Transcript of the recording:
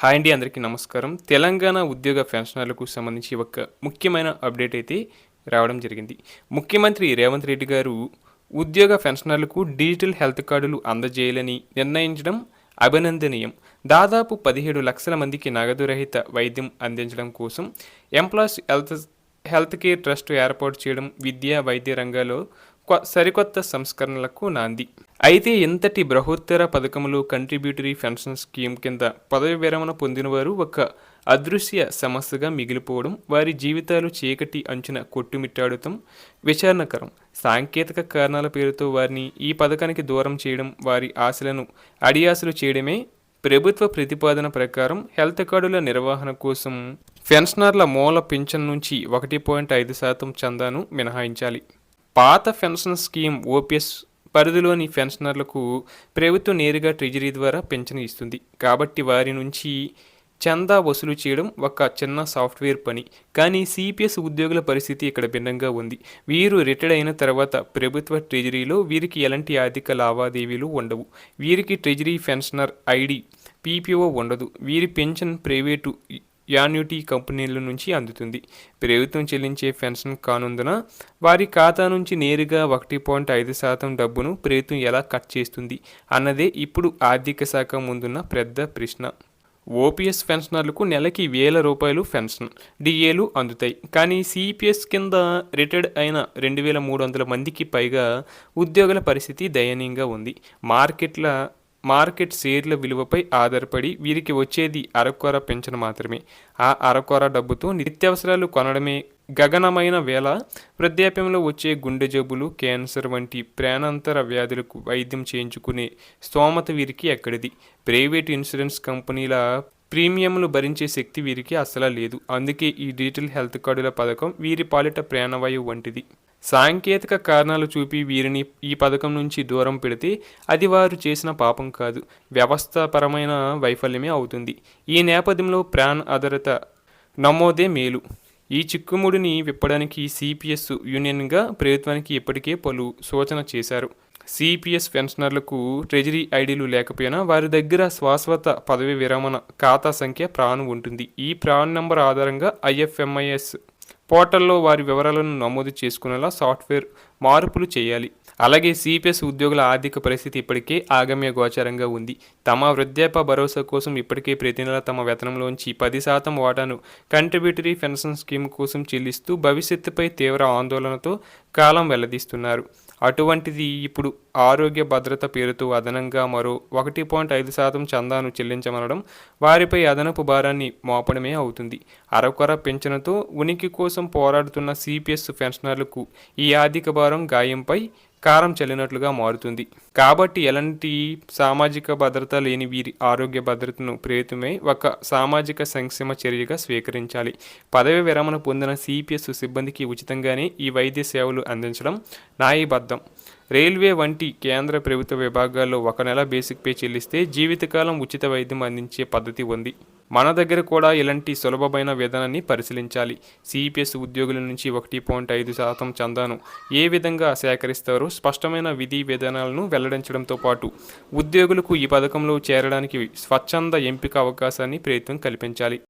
Hi అండి, అందరికీ నమస్కారం. తెలంగాణ ఉద్యోగ పెన్షనర్లకు సంబంధించి ఒక ముఖ్యమైన అప్డేట్ అయితే రావడం జరిగింది. ముఖ్యమంత్రి రేవంత్ రెడ్డి గారు ఉద్యోగ పెన్షనర్లకు డిజిటల్ హెల్త్ కార్డులు అందజేయాలని నిర్ణయించడం అభినందనీయం. దాదాపు 17 లక్షల మందికి నగదు రహిత వైద్యం అందించడం కోసం ఎంప్లాయీస్ హెల్త్ కేర్ ట్రస్ట్ ఏర్పాటు చేయడం విద్యా వైద్య రంగాల్లో సరికొత్త సంస్కరణలకు నాంది. అయితే ఇంతటి బృహత్తర పథకంలో కంట్రిబ్యూటరీ పెన్షన్ స్కీమ్ కింద పదవి విరమణ పొందినవారు ఒక అదృశ్య సమస్యగా మిగిలిపోవడం, వారి జీవితాలు చీకటి అంచున కొట్టుమిట్టాడటం విచారణకరం. సాంకేతిక కారణాల పేరుతో వారిని ఈ పథకానికి దూరం చేయడం, వారి ఆశలను అడియాసలు చేయడమే ప్రభుత్వ ప్రతిపాదన ప్రకారం హెల్త్ కార్డుల నిర్వహణ కోసం పెన్షనర్ల మూల పింఛన్ నుంచి 1.5% చందాను మినహాయించాలి. పాత పెన్షన్ స్కీమ్ ఓపీఎస్ పరిధిలోని పెన్షనర్లకు ప్రభుత్వం నేరుగా ట్రెజరీ ద్వారా పెన్షన్ ఇస్తుంది. కాబట్టి వారి నుంచి చందా వసూలు చేయడం ఒక చిన్న సాఫ్ట్వేర్ పని. కానీ సిపిఎస్ ఉద్యోగుల పరిస్థితి ఇక్కడ భిన్నంగా ఉంది. వీరు రిటైర్డ్ అయిన తర్వాత ప్రభుత్వ ట్రెజరీలో వీరికి ఎలాంటి ఆర్థిక లావాదేవీలు ఉండవు. వీరికి ట్రెజరీ పెన్షనర్ ఐడి పీపీఓ ఉండదు. వీరి పెన్షన్ ప్రైవేటు యాన్యుటీ కంపెనీల నుంచి అందుతుంది. ప్రభుత్వం చెల్లించే పెన్షన్ కానుందున వారి ఖాతా నుంచి నేరుగా 1.5% డబ్బును ప్రభుత్వం ఎలా కట్ చేస్తుంది అన్నదే ఇప్పుడు ఆర్థిక శాఖ ముందున్న పెద్ద ప్రశ్న. ఓపీఎస్ పెన్షనర్లకు నెలకి ₹1000 పెన్షన్ డిఏలు అందుతాయి. కానీ సిపిఎస్ కింద రిటైర్డ్ అయిన 2300 మందికి పైగా ఉద్యోగుల పరిస్థితి దయనీయంగా ఉంది. మార్కెట్ షేర్ల విలువపై ఆధారపడి వీరికి వచ్చేది అరకొర పెన్షన్ మాత్రమే. ఆ అరకొర డబ్బుతో నిత్యావసరాలు కొనడమే గగనమైన వేళ వృద్ధాప్యంలో వచ్చే గుండె జబ్బులు, క్యాన్సర్ వంటి ప్రాణాంతర వ్యాధులకు వైద్యం చేయించుకునే స్తోమత వీరికి ఎక్కడిది? ప్రైవేట్ ఇన్సూరెన్స్ కంపెనీల ప్రీమియంలు భరించే శక్తి వీరికి అస్సలు లేదు. అందుకే ఈ డిజిటల్ హెల్త్ కార్డుల పథకం వీరి పాలిట ప్రాణవాయువు వంటిది. సాంకేతిక కారణాలు చూపి వీరిని ఈ పథకం నుంచి దూరం పెడితే అది వారు చేసిన పాపం కాదు, వ్యవస్థాపరమైన వైఫల్యమే అవుతుంది. ఈ నేపథ్యంలో ప్రాణ్ ఆధారిత నమోదే మేలు. ఈ చిక్కుముడిని విప్పడానికి సిపిఎస్ యూనియన్గా ప్రభుత్వానికి ఇప్పటికే పలు సూచన చేశారు. సిపిఎస్ పెన్షనర్లకు ట్రెజరీ ఐడీలు లేకపోయినా వారి దగ్గర శాశ్వత పదవి విరమణ ఖాతా సంఖ్య ప్రాన్ ఉంటుంది. ఈ ప్రాన్ నంబర్ ఆధారంగా ఐఎఫ్ఎంఐఎస్ పోర్టల్లో వారి వివరాలను నమోదు చేసుకునేలా సాఫ్ట్వేర్ మార్పులు చేయాలి. అలాగే సిపిఎస్ ఉద్యోగుల ఆర్థిక పరిస్థితి ఇప్పటికే ఆగమ్య గోచరంగా ఉంది. తమ వృద్ధాప్య భరోసా కోసం ఇప్పటికే ప్రతి నెల తమ వేతనంలోంచి 10% వాటాను కంట్రిబ్యూటరీ పెన్షన్ స్కీమ్ కోసం చెల్లిస్తూ భవిష్యత్తుపై తీవ్ర ఆందోళనతో కాలం వెల్లదీస్తున్నారు. అటువంటిది ఇప్పుడు ఆరోగ్య భద్రత పేరుతో అదనంగా మరో 1.5% చందాను చెల్లించమనడం వారిపై అదనపు భారాన్ని మోపడమే అవుతుంది. అరకొర పెన్షన్తో ఉనికి కోసం పోరాడుతున్న సిపిఎస్ పెన్షనర్లకు ఈ ఆర్థిక భారం గాయంపై కారం చల్లినట్లుగా మారుతుంది. కాబట్టి ఎలాంటి సామాజిక భద్రత లేని వీరి ఆరోగ్య భద్రతను ప్రభుత్వమే ఒక సామాజిక సంక్షేమ చర్యగా స్వీకరించాలి. పదవి విరమణ పొందిన సిపిఎస్ సిబ్బందికి ఉచితంగానే ఈ వైద్య సేవలు అందించడం న్యాయబద్ధం. రైల్వే వంటి కేంద్ర ప్రభుత్వ విభాగాల్లో 1 నెల బేసిక్ పే చెల్లిస్తే జీవితకాలం ఉచిత వైద్యం అందించే పద్ధతి ఉంది. మన దగ్గర కూడా ఇలాంటి సులభమైన విధానాన్ని పరిశీలించాలి. సిపిఎస్ ఉద్యోగుల నుంచి 1.5% చందాను ఏ విధంగా సేకరిస్తారో స్పష్టమైన విధి విధానాలను వెల్లడించడంతో పాటు ఉద్యోగులకు ఈ పథకంలో చేరడానికి స్వచ్ఛంద ఎంపిక అవకాశాన్ని ప్రభుత్వం కల్పించాలి.